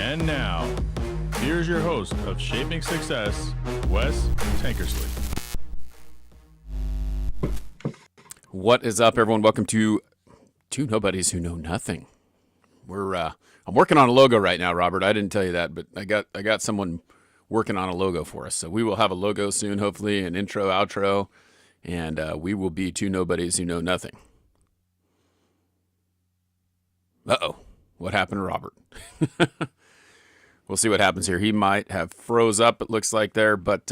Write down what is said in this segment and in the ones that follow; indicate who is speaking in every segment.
Speaker 1: And now, here's your host of Shaping Success, Wes Tankersley.
Speaker 2: What is up, everyone? Welcome to Two Nobodies Who Know Nothing. I'm working on a logo right now, Robert. I didn't tell you that, but I got someone working on a logo for us. So we will have a logo soon, hopefully, an intro, outro, and we will be Two Nobodies Who Know Nothing. Uh-oh. What happened to Robert? We'll see what happens here. He might have froze up, it looks like there. But,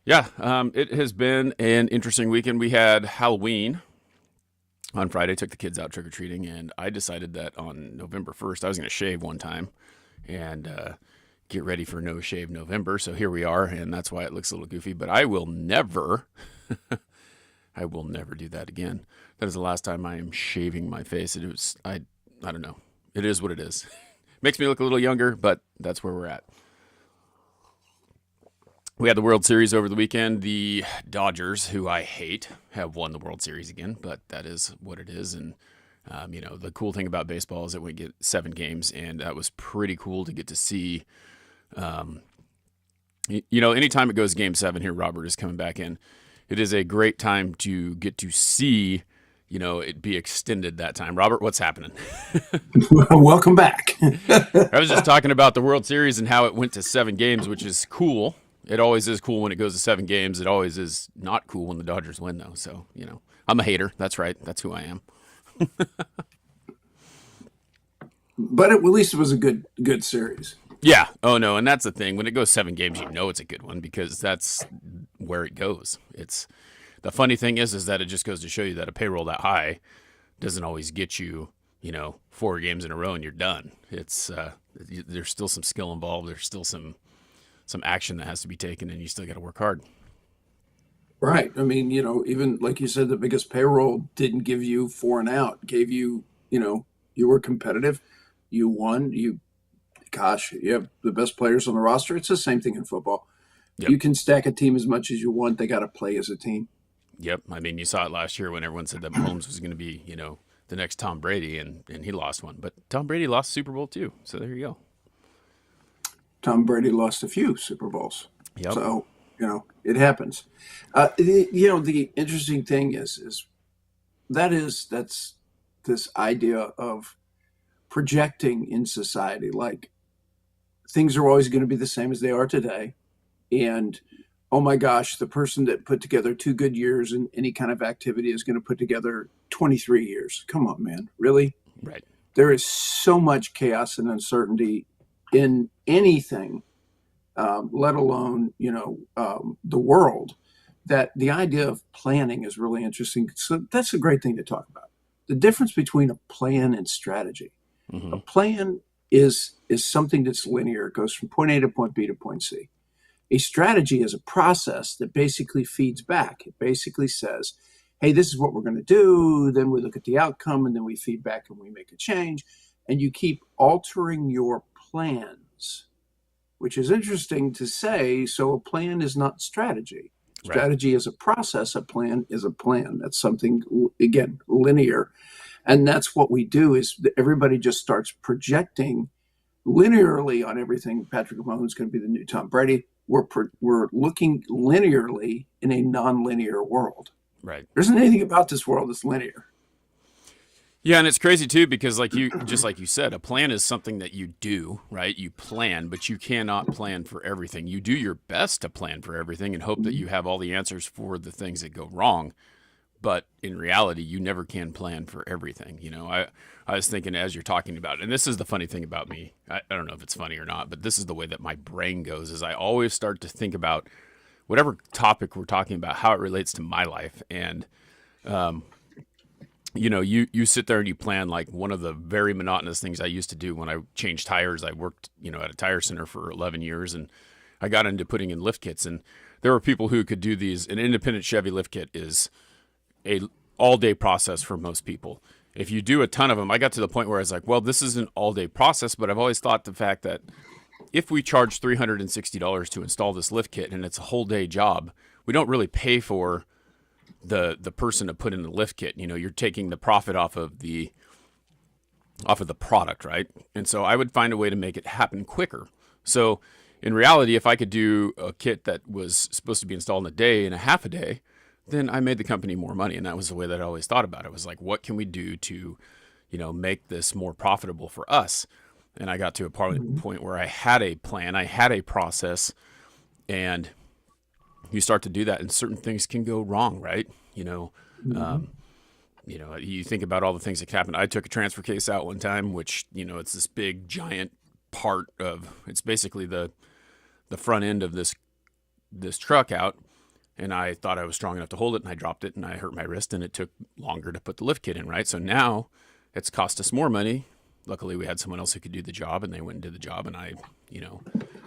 Speaker 2: it has been an interesting weekend. We had Halloween on Friday, took the kids out trick-or-treating, and I decided that on November 1st, I was going to shave one time and get ready for No Shave November. So here we are, and that's why it looks a little goofy. But I will never, I will never do that again. That is the last time I am shaving my face. I don't know. It is what it is. Makes me look a little younger, but that's where we're at. We had the World Series over the weekend. The Dodgers, who I hate, have won the World Series again, but that is what it is. And, the cool thing about baseball is that we get 7 games, and that was pretty cool to get to see. Anytime it goes game 7 here, Robert is coming back in. It is a great time to get to see it be extended that time. Robert, what's happening?
Speaker 3: Welcome back.
Speaker 2: I was just talking about the World Series and how it went to 7 games, which is cool. It always is cool when it goes to 7 games. It always is not cool when the Dodgers win, though. So, I'm a hater. That's right. That's who I am.
Speaker 3: But at least it was a good series.
Speaker 2: Yeah. Oh, no. And that's the thing. When it goes 7 games, it's a good one because that's where it goes. The funny thing is that it just goes to show you that a payroll that high doesn't always get you, 4 games in a row and you're done. It's there's still some skill involved. There's still some action that has to be taken, and you still got to work hard.
Speaker 3: Right. I mean, even like you said, the biggest payroll didn't give you 4 and out. Gave you, you were competitive. You won. You have the best players on the roster. It's the same thing in football. Yep. You can stack a team as much as you want. They got to play as a team.
Speaker 2: Yep. I mean, you saw it last year when everyone said that Mahomes was going to be, the next Tom Brady, and he lost one. But Tom Brady lost Super Bowl too. So there you go.
Speaker 3: Tom Brady lost a few Super Bowls.
Speaker 2: Yep.
Speaker 3: So, it happens. The interesting thing is that's this idea of projecting in society. Like, things are always going to be the same as they are today. And, oh my gosh, the person that put together 2 good years in any kind of activity is going to put together 23 years. Come on, man. Really?
Speaker 2: Right.
Speaker 3: There is so much chaos and uncertainty in anything, let alone, the world, that the idea of planning is really interesting. So that's a great thing to talk about. The difference between a plan and strategy. Mm-hmm. A plan is something that's linear. It goes from point A to point B to point C. A strategy is a process that basically feeds back. It basically says, hey, this is what we're going to do. Then we look at the outcome, and then we feed back and we make a change. And you keep altering your plans, which is interesting to say. So a plan is not strategy. Right. Strategy is a process. A plan is a plan. That's something, again, linear. And that's what we do is everybody just starts projecting linearly on everything. Patrick Mahomes is going to be the new Tom Brady. We're looking linearly in a non-linear world.
Speaker 2: Right.
Speaker 3: There isn't anything about this world that's linear.
Speaker 2: Yeah, and it's crazy too because like you said, a plan is something that you do, right? You plan, but you cannot plan for everything. You do your best to plan for everything and hope that you have all the answers for the things that go wrong. But in reality, you never can plan for everything. I was thinking as you're talking about it, and this is the funny thing about me. I don't know if it's funny or not, but this is the way that my brain goes is I always start to think about whatever topic we're talking about, how it relates to my life. And, you sit there and you plan. Like one of the very monotonous things I used to do when I changed tires, I worked, at a tire center for 11 years and I got into putting in lift kits, and there were people who could do these. An independent Chevy lift kit is a all-day process for most people. If you do a ton of them, I got to the point where I was like, well, this is an all-day process, but I've always thought the fact that if we charge $360 to install this lift kit and it's a whole day job, we don't really pay for the person to put in the lift kit. You're taking the profit off of the off of the product, right? And so I would find a way to make it happen quicker. So in reality, if I could do a kit that was supposed to be installed in a day and a half a day, then I made the company more money. And that was the way that I always thought about it. It was like, what can we do to, make this more profitable for us? And I got to a point where I had a plan, I had a process, and you start to do that, and certain things can go wrong, right? You think about all the things that can happen. I took a transfer case out one time, which, it's this big giant part of, it's basically the front end of this truck out. And I thought I was strong enough to hold it, and I dropped it, and I hurt my wrist, and it took longer to put the lift kit in, right? So now it's cost us more money. Luckily, we had someone else who could do the job, and they went and did the job, and I,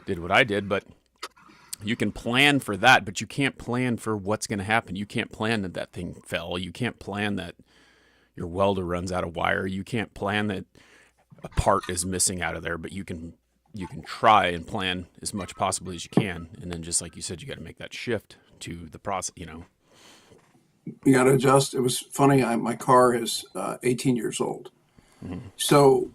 Speaker 2: did what I did. But you can plan for that, but you can't plan for what's going to happen. You can't plan that that thing fell. You can't plan that your welder runs out of wire. You can't plan that a part is missing out of there, but you can try and plan as much possibly as you can. And then just like you said, you got to make that shift to the process,
Speaker 3: You got to adjust. It was funny. My car is 18 years old.
Speaker 2: Mm-hmm.
Speaker 3: So,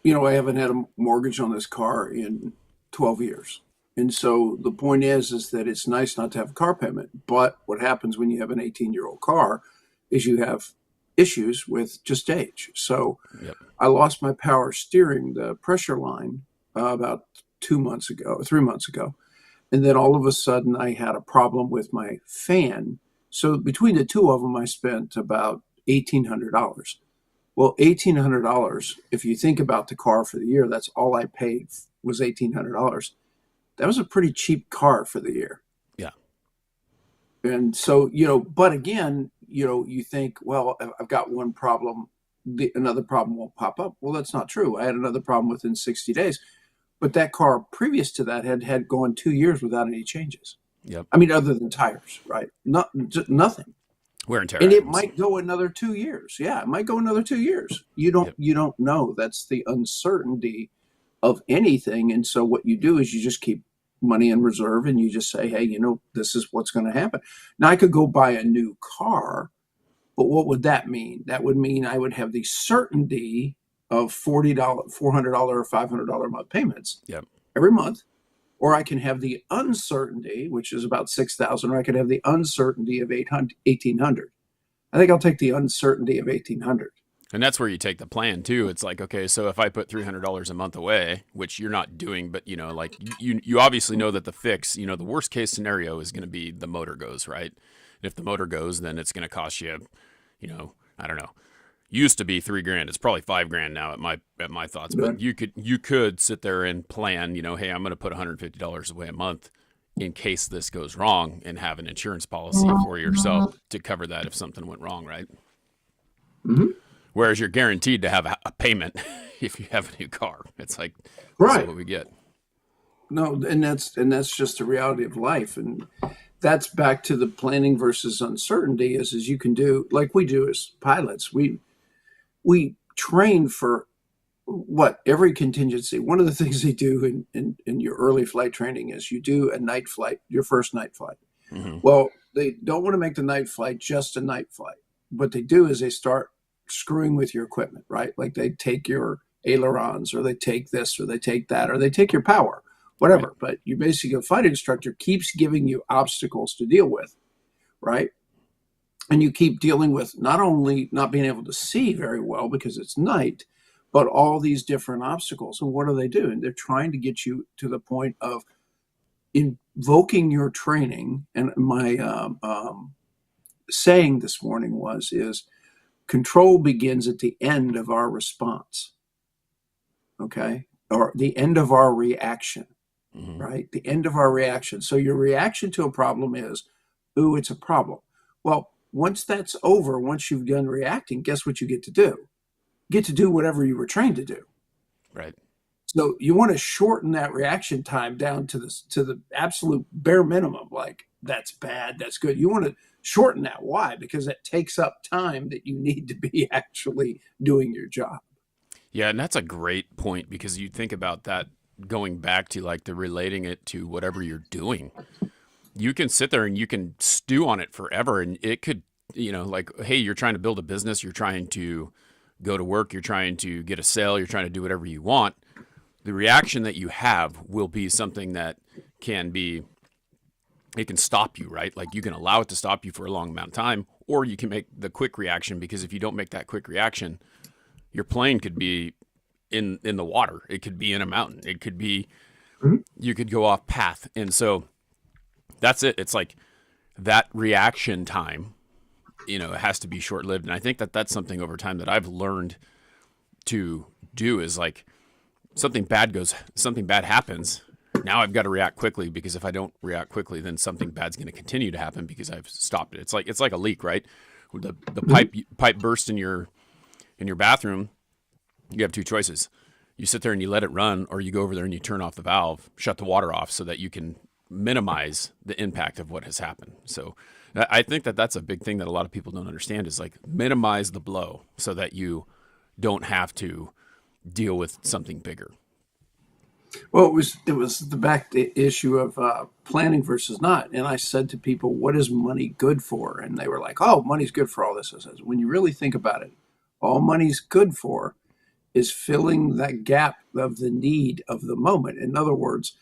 Speaker 3: I haven't had a mortgage on this car in 12 years. And so the point is that it's nice not to have a car payment. But what happens when you have an 18-year-old car is you have issues with just age. So
Speaker 2: Yep.
Speaker 3: I lost my power steering, the pressure line, about 3 months ago. And then all of a sudden I had a problem with my fan. So between the two of them, I spent about $1,800. Well, $1,800, if you think about the car for the year, that's all I paid was $1,800. That was a pretty cheap car for the year.
Speaker 2: Yeah.
Speaker 3: And so, but again, you think, well, I've got one problem, another problem won't pop up. Well, that's not true. I had another problem within 60 days. But that car previous to that had gone 2 years without any changes.
Speaker 2: Yep.
Speaker 3: I mean, other than tires, right? Nothing.
Speaker 2: Wear and tear.
Speaker 3: And it
Speaker 2: items.
Speaker 3: might go another 2 years. Yeah, it might go another 2 years. You don't know. That's the uncertainty of anything. And so what you do is you just keep money in reserve, and you just say, hey, this is what's going to happen. Now I could go buy a new car, but what would that mean? That would mean I would have the certainty of $400 or $500 a month payments
Speaker 2: Yep.
Speaker 3: every month. Or I can have the uncertainty, which is about $6,000, or I could have the uncertainty of $1,800. I think I'll take the uncertainty of $1,800.
Speaker 2: And that's where you take the plan too. It's like, okay, so if I put $300 a month away, which you're not doing, but like you obviously know that the fix, the worst case scenario is going to be the motor goes, right? And if the motor goes, then it's going to cost you, I don't know. Used to be $3,000. It's probably $5,000 now at my thoughts. But you could sit there and plan, hey, I'm going to put $150 away a month in case this goes wrong, and have an insurance policy for yourself to cover that if something went wrong, right?
Speaker 3: Mm-hmm.
Speaker 2: Whereas you're guaranteed to have a payment if you have a new car. It's like,
Speaker 3: Right.
Speaker 2: That's what we get.
Speaker 3: No, and that's just the reality of life. And that's back to the planning versus uncertainty is you can do like we do as pilots. We train for every contingency. One of the things they do in your early flight training is you do a night flight, your first night flight.
Speaker 2: Mm-hmm.
Speaker 3: Well, they don't want to make the night flight just a night flight. What they do is they start screwing with your equipment, right? Like they take your ailerons, or they take this, or they take that, or they take your power, whatever.
Speaker 2: Right.
Speaker 3: But you basically, a flight instructor keeps giving you obstacles to deal with, right? And you keep dealing with not only not being able to see very well because it's night, but all these different obstacles. And what are they doing? They're trying to get you to the point of invoking your training. And my saying this morning is control begins at the end of our response, okay? Or the end of our reaction,
Speaker 2: Mm-hmm.
Speaker 3: right? The end of our reaction. So your reaction to a problem is, ooh, it's a problem. Well, once that's over, once you've done reacting, guess what you get to do? You get to do whatever you were trained to do.
Speaker 2: Right.
Speaker 3: So you want to shorten that reaction time down to the absolute bare minimum. Like, that's bad, that's good. You want to shorten that. Why? Because it takes up time that you need to be actually doing your job.
Speaker 2: Yeah, and that's a great point, because you think about that going back to like the relating it to whatever you're doing. You can sit there and you can stew on it forever, and it could, like, hey, you're trying to build a business, you're trying to go to work, you're trying to get a sale, you're trying to do whatever you want, the reaction that you have will be something that it can stop you, right? Like you can allow it to stop you for a long amount of time, or you can make the quick reaction, because if you don't make that quick reaction, your plane could be in the water. It could be in a mountain. It could be, you could go off path. And so that's it. It's like that reaction time, it has to be short lived. And I think that that's something over time that I've learned to do, is like something bad happens. Now I've got to react quickly, because if I don't react quickly, then something bad's going to continue to happen because I've stopped it. It's like a leak, right? The pipe burst in your bathroom. You have two choices. You sit there and you let it run, or you go over there and you turn off the valve, shut the water off, so that you can minimize the impact of what has happened. So I think that that's a big thing that a lot of people don't understand, is like minimize the blow so that you don't have to deal with something bigger.
Speaker 3: Well, it was the back issue of planning versus not. And I said to people, what is money good for? And they were like, oh, money's good for all this. I said, when you really think about it, all money's good for is filling that gap of the need of the moment. In other words,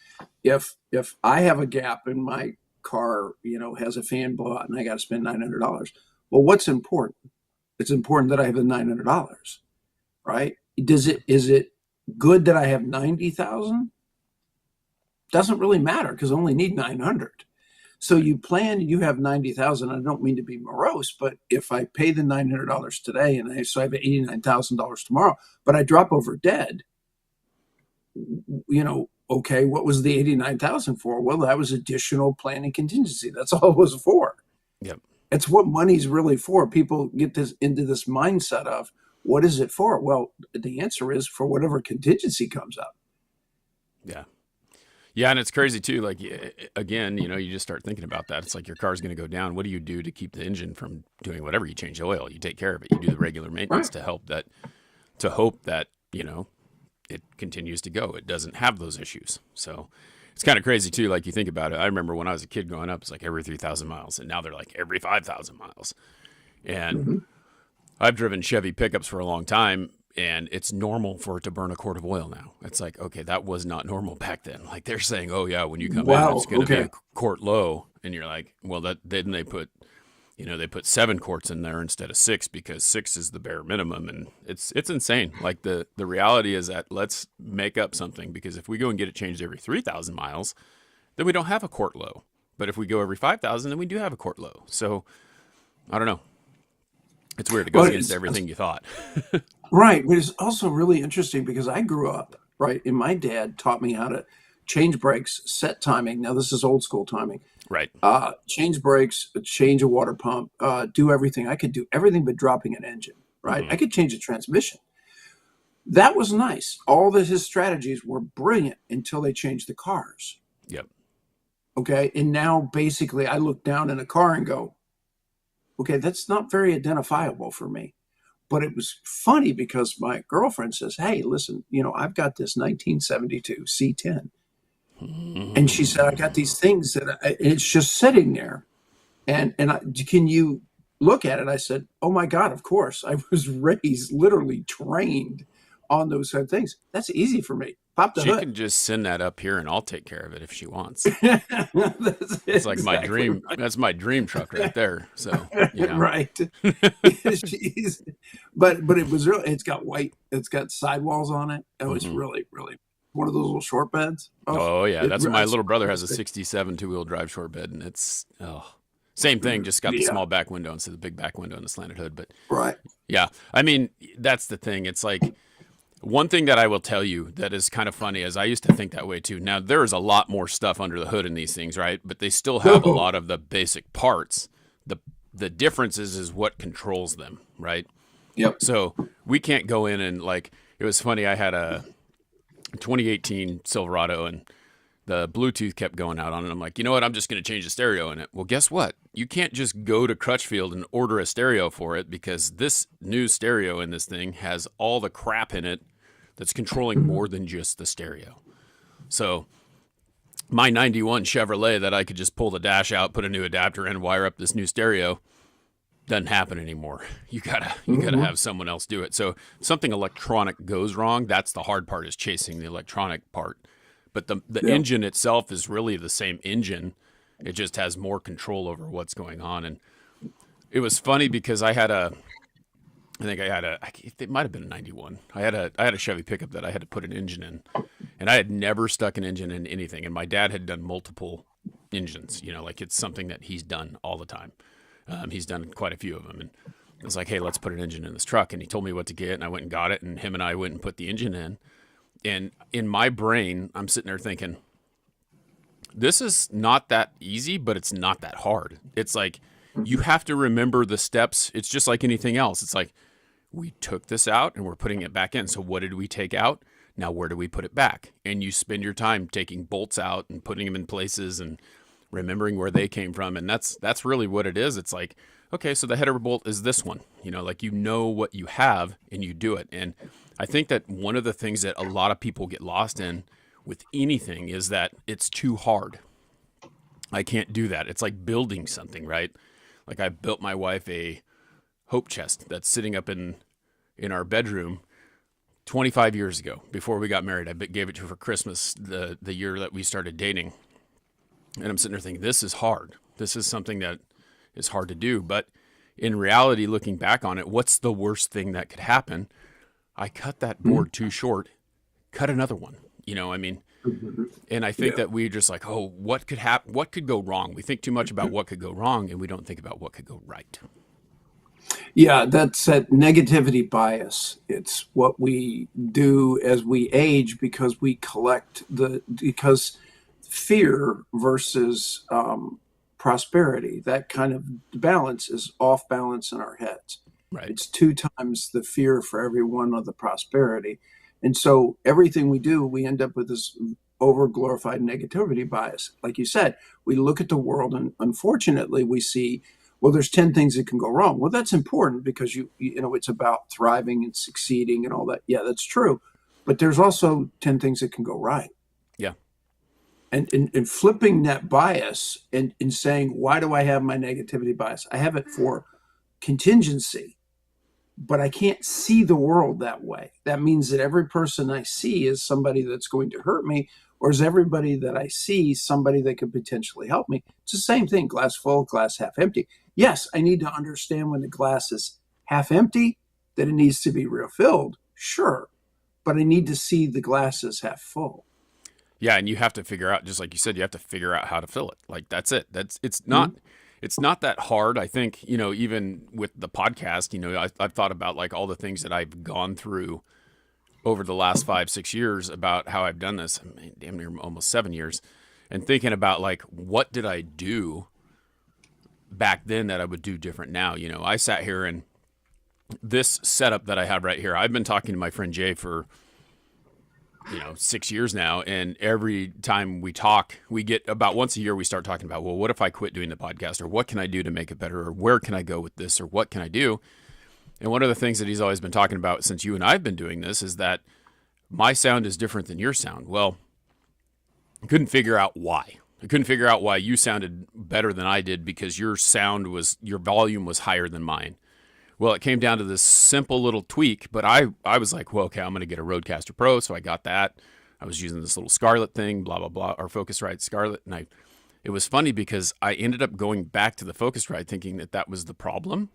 Speaker 3: if I have a gap in my car, has a fan blowout and I got to spend $900, well, what's important? It's important that I have the $900, right? Is it good that I have 90,000? Doesn't really matter, because I only need 900. So you plan, you have 90,000. I don't mean to be morose, but if I pay the $900 today and I have $89,000 tomorrow, but I drop over dead, okay, what was the 89,000 for? Well, that was additional planning contingency. That's all it was for.
Speaker 2: Yep.
Speaker 3: It's what money's really for. People get into this mindset of, what is it for? Well, the answer is for whatever contingency comes up.
Speaker 2: Yeah. Yeah, and it's crazy too. Like, again, you just start thinking about that. It's like your car's going to go down. What do you do to keep the engine from doing whatever? You change the oil, you take care of it, you do the regular maintenance to hope that it continues to go. It doesn't have those issues. So it's kind of crazy too. Like, you think about it. I remember when I was a kid growing up, it's like every 3,000 miles, and now they're like every 5,000 miles. And I've driven Chevy pickups for a long time, and it's normal for it to burn a quart of oil now. It's like, okay, that was not normal back then. Like, they're saying, oh yeah, when you come in, it's going to be a quart low. And you're like, well, then they put 7 quarts in there instead of 6, because 6 is the bare minimum. And it's insane. Like, the reality is that let's make up something, because if we go and get it changed every 3,000 miles, then we don't have a quart low. But if we go every 5,000, then we do have a quart low. So I don't know. It's weird. It goes against everything you thought.
Speaker 3: Right. But it's also really interesting, because I grew up, right, and my dad taught me how to change brakes, set timing. Now, this is old school timing.
Speaker 2: Right.
Speaker 3: Change brakes, change a water pump, do everything. I could do everything but dropping an engine, right? I could change a transmission. That was nice. All of his strategies were brilliant until they changed the cars.
Speaker 2: Yep.
Speaker 3: Okay. And now basically I look down in a car and go, okay, that's not very identifiable for me. But it was funny, because my girlfriend says, hey, listen, I've got this 1972 C10. And she said, I got these things that it's just sitting there. And can you look at it? I said, oh my God, of course. I was raised, literally trained on those kind of things. That's easy for me. Pop the hood.
Speaker 2: She can just send that up here and I'll take care of it if she wants.
Speaker 3: It's
Speaker 2: It's like my dream. Right. That's my dream truck right there. So,
Speaker 3: right. But it was really, it's got sidewalls on it. It was really, really one of those little short beds.
Speaker 2: Oh yeah. That's my little brother has a 67 2-wheel drive short bed, and it's, same thing. Just got the small back window instead of the big back window and the slanted hood. But
Speaker 3: right.
Speaker 2: Yeah. I mean, that's the thing. It's like, one thing that I will tell you that is kind of funny is I used to think that way too. Now, there is a lot more stuff under the hood in these things, right? But they still have a lot of the basic parts. The difference is what controls them, right?
Speaker 3: Yep.
Speaker 2: So we can't go in and, like, it was funny. I had a 2018 Silverado, and the Bluetooth kept going out on it. I'm like, you know what? I'm just going to change the stereo in it. Well, guess what? You can't just go to Crutchfield and order a stereo for it, because this new stereo in this thing has all the crap in it that's controlling more than just the stereo. So my 91 Chevrolet that I could just pull the dash out, put a new adapter in, wire up this new stereo, doesn't happen anymore. You gotta have someone else do it. So if something electronic goes wrong, that's the hard part, is chasing the electronic part. But the engine itself is really the same engine. It just has more control over what's going on. And it was funny because it might have been a 91. I had a Chevy pickup that I had to put an engine in, and I had never stuck an engine in anything. And my dad had done multiple engines, like it's something that he's done all the time. He's done quite a few of them. And I was like, hey, let's put an engine in this truck. And he told me what to get, and I went and got it, and him and I went and put the engine in. And in my brain, I'm sitting there thinking, this is not that easy, but it's not that hard. It's like, you have to remember the steps. It's just like anything else. It's like, we took this out and we're putting it back in. So what did we take out? Now, where do we put it back? And you spend your time taking bolts out and putting them in places and remembering where they came from. And that's really what it is. It's like, okay, so the header bolt is this one, like, what you have and you do it. And I think that one of the things that a lot of people get lost in with anything is that it's too hard. I can't do that. It's like building something, right? Like, I built my wife a hope chest that's sitting up in our bedroom 25 years ago. Before we got married, I gave it to her for Christmas the year that we started dating. And I'm sitting there thinking, this is hard. This is something that is hard to do. But in reality, looking back on it, what's the worst thing that could happen? I cut that board too short, cut another one, and I think that we just like, oh, what could happen? What could go wrong? We think too much about what could go wrong, and we don't think about what could go right.
Speaker 3: Yeah, that's that negativity bias. It's what we do as we age because we because fear versus prosperity, that kind of balance is off balance in our heads.
Speaker 2: Right.
Speaker 3: It's 2 times the fear for every one of the prosperity. And so everything we do, we end up with this over glorified negativity bias. Like you said, we look at the world and unfortunately we see, well, there's 10 things that can go wrong. Well, that's important because it's about thriving and succeeding and all that. Yeah, that's true. But there's also 10 things that can go right.
Speaker 2: Yeah.
Speaker 3: And flipping that bias and saying, why do I have my negativity bias? I have it for contingency, but I can't see the world that way. That means that every person I see is somebody that's going to hurt me, or is everybody that I see somebody that could potentially help me? It's the same thing, glass full, glass half empty. Yes, I need to understand when the glass is half empty, that it needs to be refilled, sure, but I need to see the glass as half full.
Speaker 2: Yeah, and you have to figure out, just like you said, you have to figure out how to fill it. Like, that's it. It's not that hard. I think, even with the podcast, I've thought about like all the things that I've gone through over the last 5-6 years about how I've done this. I mean, damn near almost 7 years, and thinking about like, what did I do back then that I would do different now? I sat here, and this setup that I have right here, I've been talking to my friend Jay for 6 years now. And every time we talk, we get about once a year, we start talking about, well, what if I quit doing the podcast, or what can I do to make it better? Or where can I go with this? Or what can I do? And one of the things that he's always been talking about since you and I've been doing this is that my sound is different than your sound. Well, I couldn't figure out why. I couldn't figure out why you sounded better than I did, because your volume was higher than mine. Well, it came down to this simple little tweak, but I was like, well, okay, I'm going to get a Rodecaster Pro. So I got that. I was using this little Scarlett thing, blah, blah, blah, or Focusrite Scarlett. And it was funny because I ended up going back to the Focusrite thinking that was the problem.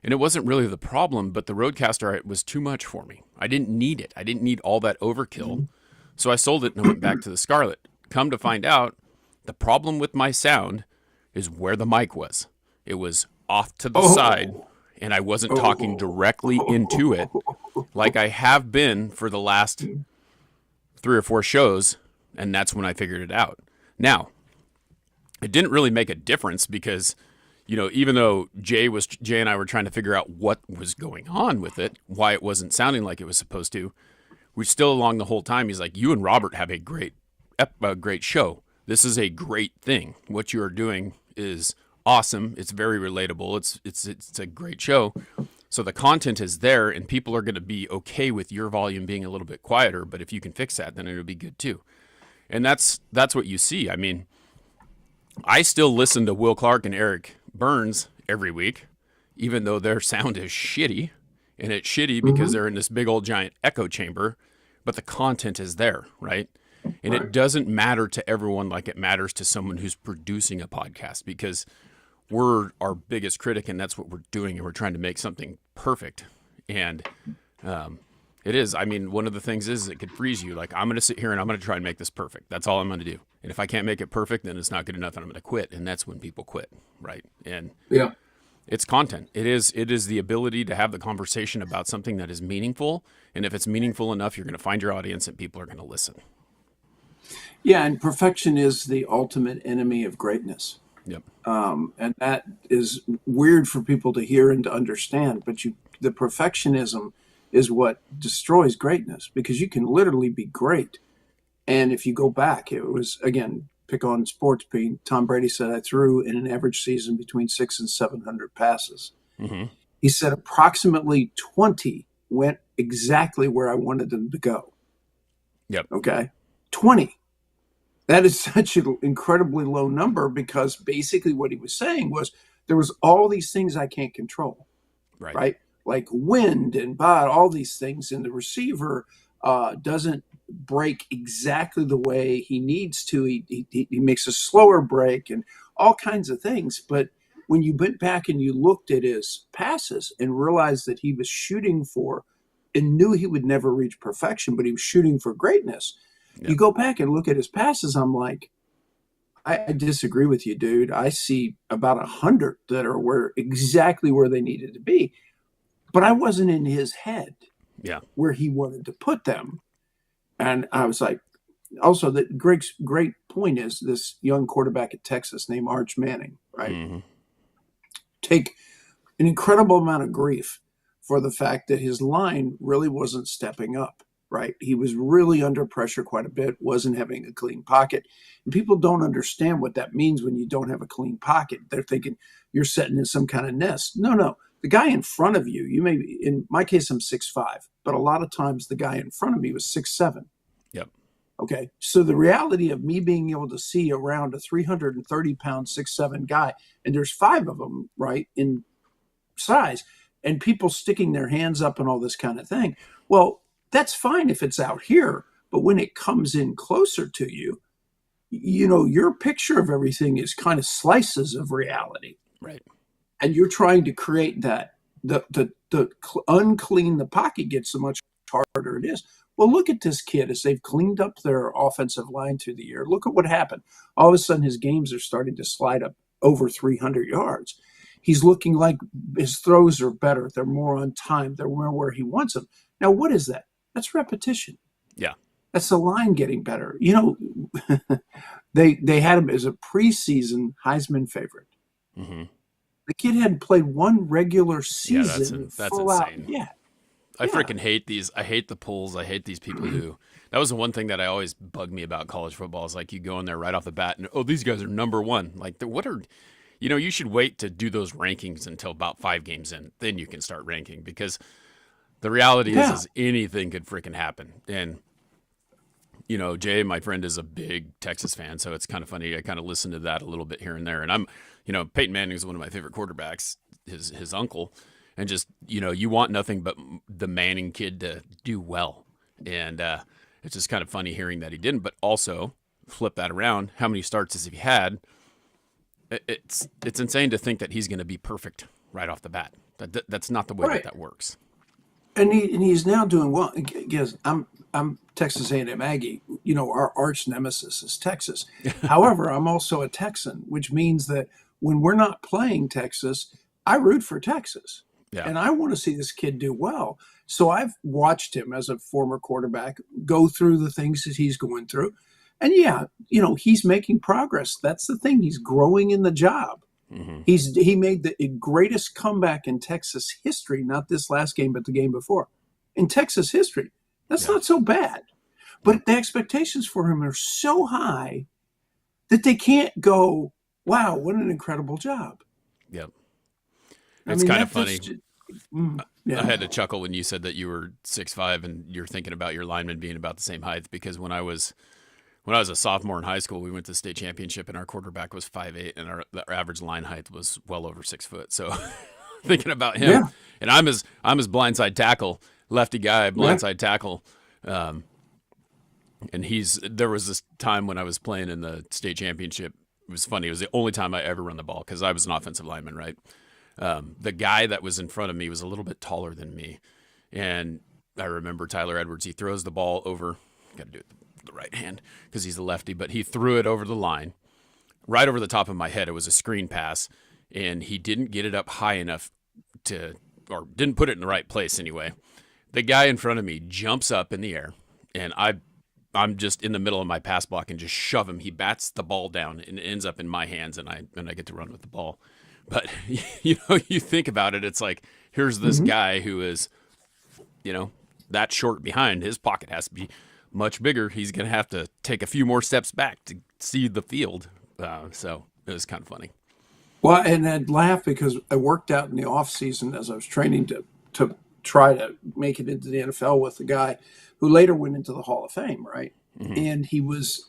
Speaker 2: And it wasn't really the problem, but the Rodecaster was too much for me. I didn't need it. I didn't need all that overkill. So I sold it and I went back to the Scarlett. Come to find out, the problem with my sound is where the mic was. It was off to the side. And I wasn't talking directly into it like I have been for the last 3 or 4 shows, and that's when I figured it out. Now, it didn't really make a difference because, even though Jay and I were trying to figure out what was going on with it, why it wasn't sounding like it was supposed to, we still along the whole time, he's like, you and Robert have a great show. This is a great thing. What you are doing is awesome. It's very relatable. It's a great show. So the content is there, and people are going to be okay with your volume being a little bit quieter. But if you can fix that, then it'll be good too. And that's what you see. I mean, I still listen to Will Clark and Eric Burns every week. even though their sound is shitty, and it's shitty because
Speaker 3: Mm-hmm.
Speaker 2: they're in this big old giant echo chamber, but the content is there, right? And
Speaker 3: Right.
Speaker 2: it doesn't matter to everyone like it matters to someone who's producing a podcast, because we're our biggest critic, and that's what we're doing, and we're trying to make something perfect. And it is. I mean, one of the things is it could freeze you. Like, I'm going to sit here and I'm going to try and make this perfect. That's all I'm going to do. And if I can't make it perfect, then it's not good enough, and I'm going to quit. And that's when people quit, right? And
Speaker 3: Yeah.
Speaker 2: it's content. It is the ability to have the conversation about something that is meaningful. And if it's meaningful enough, you're going to find your audience and people are going to listen.
Speaker 3: Yeah, and perfection is the ultimate enemy of greatness.
Speaker 2: Yep.
Speaker 3: And that is weird for people to hear and to understand. But the perfectionism is what destroys greatness, because you can literally be great. And if you go back, it was, again, pick on sports. Tom Brady said, I threw in an average season between 600 and 700 passes.
Speaker 2: Mm-hmm.
Speaker 3: He said approximately 20 went exactly where I wanted them to go.
Speaker 2: Yep.
Speaker 3: Okay. 20. That is such an incredibly low number, because basically what he was saying was there was all these things I can't control, right? Like wind and all these things, and the receiver doesn't break exactly the way he needs to. He makes a slower break and all kinds of things. But when you went back and you looked at his passes and realized that he was shooting for, and knew he would never reach perfection, but he was shooting for greatness.
Speaker 2: Yep.
Speaker 3: You go back and look at his passes, I'm like, I disagree with you, dude. I see about 100 that are exactly where they needed to be. But I wasn't in his head where he wanted to put them. And I was like, also, that Greg's great point is this young quarterback at Texas named Arch Manning, right?
Speaker 2: Mm-hmm.
Speaker 3: Take an incredible amount of grief for the fact that his line really wasn't stepping up, right? He was really under pressure quite a bit, wasn't having a clean pocket. And people don't understand what that means when you don't have a clean pocket. They're thinking you're setting in some kind of nest. No. The guy in front of you may be, in my case, I'm 6'5", but a lot of times the guy in front of me was 6'7".
Speaker 2: Yep.
Speaker 3: Okay. So the reality of me being able to see around a 330-pound, 6'7" guy, and there's 5 of them, right, in size, and people sticking their hands up and all this kind of thing. Well, that's fine if it's out here, but when it comes in closer to you, your picture of everything is kind of slices of reality.
Speaker 2: Right.
Speaker 3: And you're trying to create that, the unclean the pocket gets, so much harder it is. Well, look at this kid as they've cleaned up their offensive line through the year. Look at what happened. All of a sudden, his games are starting to slide up over 300 yards. He's looking like his throws are better. They're more on time. They're more where he wants them. Now, what is that? That's repetition.
Speaker 2: Yeah.
Speaker 3: That's the line getting better. They had him as a preseason Heisman favorite.
Speaker 2: Mm-hmm.
Speaker 3: The kid hadn't played one regular season.
Speaker 2: That's
Speaker 3: full
Speaker 2: insane.
Speaker 3: Out. Yeah.
Speaker 2: I freaking hate these. I hate the polls. I hate these people who. That was the one thing that I always bugged me about college football, is like you go in there right off the bat and, these guys are number one. Like, what are, you should wait to do those rankings until about 5 games in. Then you can start ranking, because the reality is anything could freaking happen. And, Jay, my friend, is a big Texas fan, so it's kind of funny. I kind of listen to that a little bit here and there. And I'm, Peyton Manning is one of my favorite quarterbacks, his uncle. And just, you want nothing but the Manning kid to do well. And it's just kind of funny hearing that he didn't. But also, flip that around, how many starts has he had? It's insane to think that he's going to be perfect right off the bat. That's not the way that works.
Speaker 3: And he's now doing well. Because I'm Texas A&M Aggie. Our arch nemesis is Texas. However, I'm also a Texan, which means that when we're not playing Texas, I root for Texas. Yeah. And I want to see this kid do well. So I've watched him as a former quarterback go through the things that he's going through. And he's making progress. That's the thing. He's growing in the job. Mm-hmm. He made the greatest comeback in Texas history, not this last game, but the game before. In Texas history. That's not so bad. But the expectations for him are so high that they can't go, wow, what an incredible job.
Speaker 2: Yep. It's kind of funny.
Speaker 3: Yeah.
Speaker 2: I had to chuckle when you said that you were 6'5" and you're thinking about your linemen being about the same height, because when I was a sophomore in high school, we went to the state championship and our quarterback was 5'8", and our average line height was well over 6 foot. So thinking about him.
Speaker 3: Yeah.
Speaker 2: And I'm his blindside tackle, lefty guy, blindside tackle. And there was this time when I was playing in the state championship. It was funny. It was the only time I ever run the ball because I was an offensive lineman, right? The guy that was in front of me was a little bit taller than me. And I remember Tyler Edwards, he throws the ball over, got to do it with the right hand because he's a lefty, but he threw it over the line, right over the top of my head. It was a screen pass, and he didn't get it up high enough or didn't put it in the right place anyway. The guy in front of me jumps up in the air, and I'm just in the middle of my pass block and just shove him. He bats the ball down and it ends up in my hands, and I get to run with the ball. But you think about it, it's like, here's this guy who is, that short behind. His pocket has to be much bigger. He's going to have to take a few more steps back to see the field. So it was kind of funny.
Speaker 3: Well, and I'd laugh because I worked out in the off season as I was training to try to make it into the NFL with a guy who later went into the Hall of Fame, right? And he was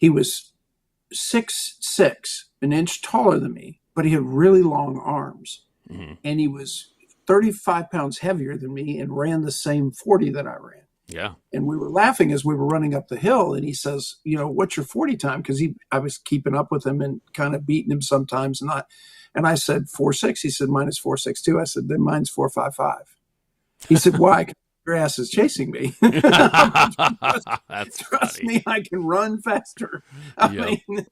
Speaker 3: 6'6", an inch taller than me, but he had really long arms. And he was 35 pounds heavier than me and ran the same 40 that I ran.
Speaker 2: Yeah.
Speaker 3: And we were laughing as we were running up the hill, and he says, what's your 40 time? Because I was keeping up with him and kind of beating him sometimes not. And I said 4.6. He said, mine is 4.62. I said, then mine's 4.55. He said, why? 'Cause your ass is chasing me. Trust me, I can run faster. I mean,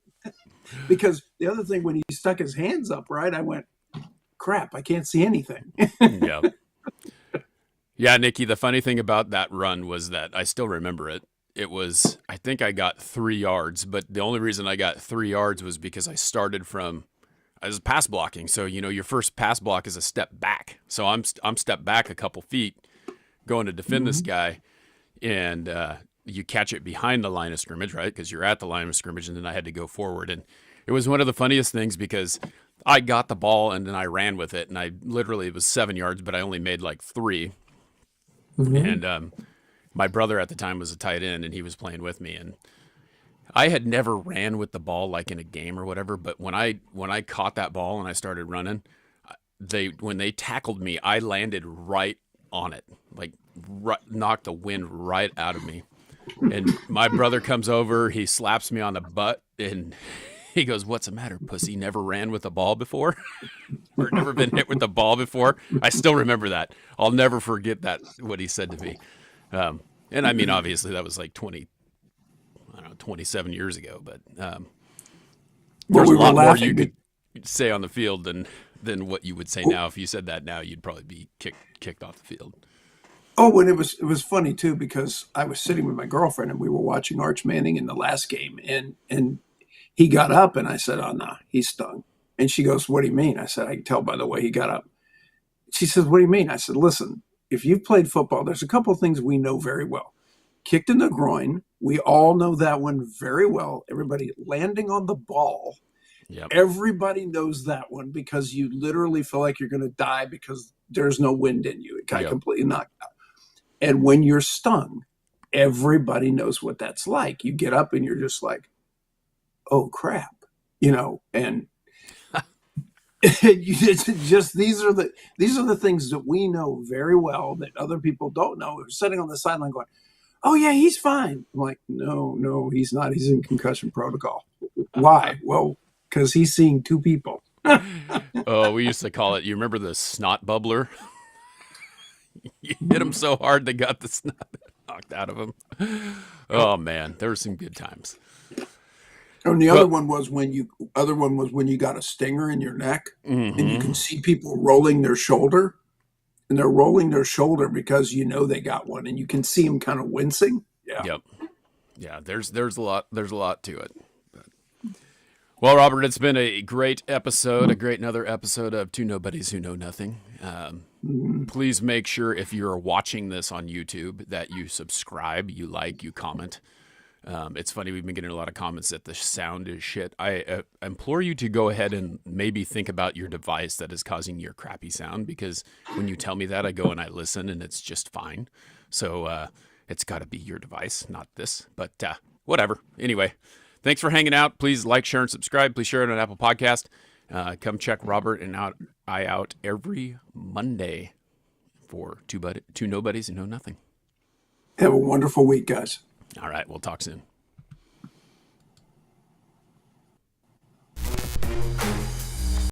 Speaker 3: because the other thing, when he stuck his hands up, right, I went, crap, I can't see anything.
Speaker 2: Yeah, Nikki, the funny thing about that run was that I still remember it. It was, I think I got 3 yards, but the only reason I got 3 yards was because I was pass blocking. So, your first pass block is a step back. So I'm step back a couple feet going to defend this guy, and you catch it behind the line of scrimmage, right? Because you're at the line of scrimmage, and then I had to go forward. And it was one of the funniest things because I got the ball and then I ran with it, and it was 7 yards, but I only made like 3. And my brother at the time was a tight end, and he was playing with me. And I had never ran with the ball like in a game or whatever, but when I caught that ball and I started running, when they tackled me, I landed right on it, like knocked the wind right out of me. And my brother comes over, he slaps me on the butt, and he goes, "What's the matter, pussy? Never ran with a ball before?" Or never been hit with the ball before? I still remember that. I'll never forget that, what he said to me. And I mean, obviously that was like 27 years ago, but there's a lot more you could say on the field than what you would say now. If you said that now, you'd probably be kicked off the field.
Speaker 3: Oh, and it was funny too, because I was sitting with my girlfriend and we were watching Arch Manning in the last game, and he got up and I said, "Oh no, he's stung." And she goes, "What do you mean?" I said, "I can tell by the way he got up." She says, "What do you mean?" I said, "Listen, if you've played football, there's a couple of things we know very well. Kicked in the groin, we all know that one very well. Everybody landing on the ball.
Speaker 2: Yep.
Speaker 3: Everybody knows that one because you literally feel like you're going to die because there's no wind in you. It got completely knocked out. And when you're stung, everybody knows what that's like. You get up and you're just like, oh crap, and it's just these are the things that we know very well that other people don't know. We're sitting on the sideline going, "Oh yeah, he's fine." I'm like, no, he's not. He's in concussion protocol. Why? Well, because he's seeing 2 people.
Speaker 2: Oh, we used to call it. You remember the snot bubbler? You hit him so hard they got the snot knocked out of him. Oh man, there were some good times.
Speaker 3: And the other one was when you got a stinger in your neck, and you can see people rolling their shoulder, and they're rolling their shoulder because they got one, and you can see them kind of wincing. Yeah.
Speaker 2: Yep. Yeah. There's a lot to it. Well, Robert, it's been a great episode, another episode of Two Nobodies Who Know Nothing. Please make sure if you're watching this on YouTube that you subscribe, you like, you comment. It's funny, we've been getting a lot of comments that the sound is shit. I implore you to go ahead and maybe think about your device that is causing your crappy sound, because when you tell me that, I go and I listen and it's just fine. So it's got to be your device, not this. But whatever. Anyway, thanks for hanging out. Please like, share, and subscribe. Please share it on Apple Podcast. Come check Robert and eye out every Monday for two Nobodies Who Know Nothing.
Speaker 3: Have a wonderful week, guys.
Speaker 2: All right, we'll talk soon.